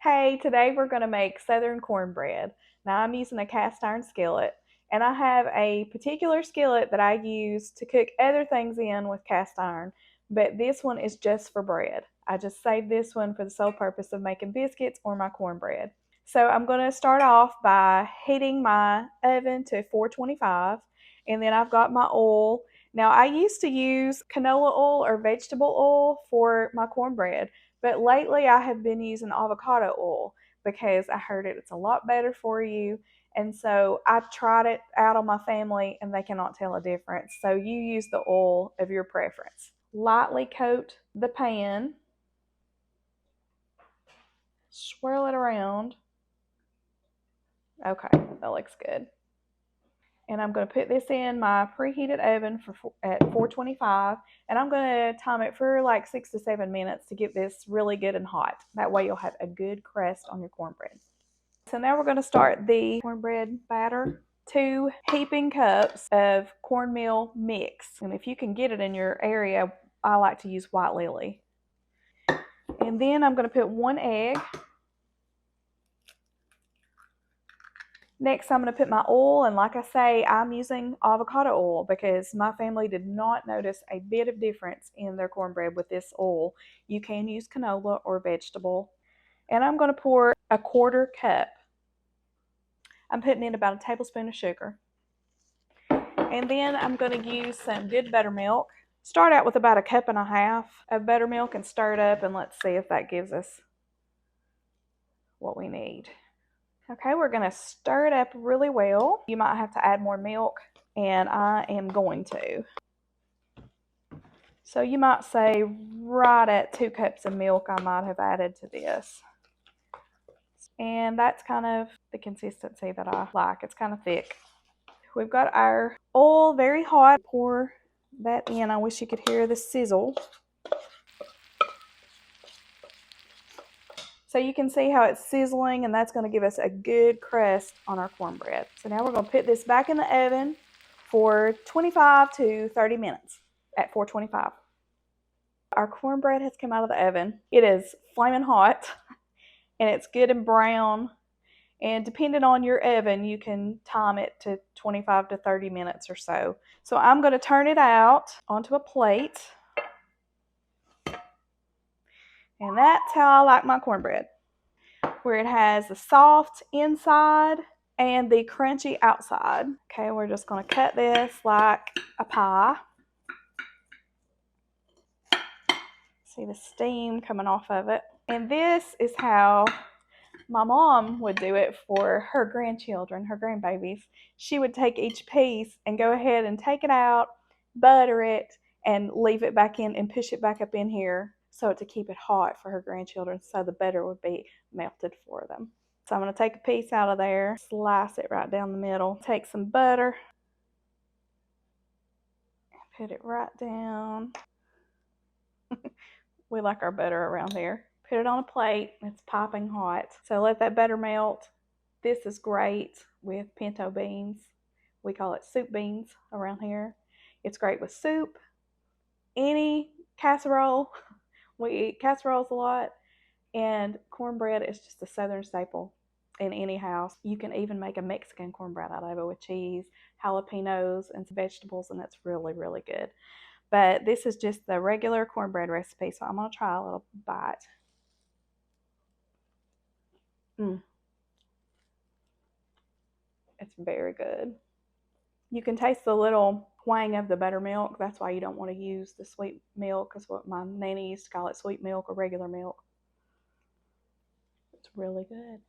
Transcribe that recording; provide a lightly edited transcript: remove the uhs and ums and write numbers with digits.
Hey, today we're going to make southern cornbread. Now I'm using a cast iron skillet, and I have a particular skillet that I use to cook other things in with cast iron, but this one is just for bread. I just saved this one for the sole purpose of making biscuits or my cornbread. So I'm going to start off by heating my oven to 425, and then I've got my oil. Now I used to use canola oil or vegetable oil for my cornbread, but lately I have been using avocado oil because I heard it's a lot better for you. And so I've tried it out on my family and they cannot tell a difference. So you use the oil of your preference. Lightly coat the pan, swirl it around. Okay, that looks good. And I'm going to put this in my preheated oven at 425, and I'm going to time it for like 6 to 7 minutes to get this really good and hot. That way you'll have a good crust on your cornbread. So now we're going to start the cornbread batter. 2 heaping cups of cornmeal mix, and if you can get it in your area, I like to use white lily. And then I'm going to put 1 egg. Next, I'm going to put my oil, and like I say, I'm using avocado oil because my family did not notice a bit of difference in their cornbread with this oil. You can use canola or vegetable. And I'm going to pour a 1/4 cup. I'm putting in about a tablespoon of sugar. And then I'm going to use some good buttermilk. Start out with about 1.5 cups of buttermilk and stir it up, and let's see if that gives us what we need. Okay, we're going to stir it up really well. You might have to add more milk, and I am going to. So you might say right at 2 cups of milk I might have added to this. And that's kind of the consistency that I like. It's kind of thick. We've got our oil very hot. Pour that in. I wish you could hear the sizzle. So you can see how it's sizzling, and that's going to give us a good crust on our cornbread. So now we're going to put this back in the oven for 25 to 30 minutes at 425. Our cornbread has come out of the oven. It is flaming hot, and it's good and brown. And depending on your oven, you can time it to 25 to 30 minutes or so. So I'm going to turn it out onto a plate. And that's how I like my cornbread, where it has the soft inside and the crunchy outside. Okay, we're just going to cut this like a pie. See the steam coming off of it. And this is how my mom would do it for her grandchildren, her grandbabies. She would take each piece and go ahead and take it out, butter it, and leave it back in and push it back up in here so to keep it hot for her grandchildren so the butter would be melted for them. So I'm going to take a piece out of there, slice it right down the middle, take some butter, put it right down. We like our butter around here. Put it on a plate. It's piping hot. So let that butter melt. This is great with pinto beans. We call it soup beans around here. It's great with soup, any casserole. We eat casseroles a lot, and cornbread is just a southern staple in any house. You can even make a Mexican cornbread out of it with cheese, jalapenos, and some vegetables, and it's really, really good. But this is just the regular cornbread recipe, so I'm going to try a little bite. It's very good. You can taste the little twang of the buttermilk. That's why you don't want to use the sweet milk, because what my nanny used to call it, sweet milk or regular milk. It's really good.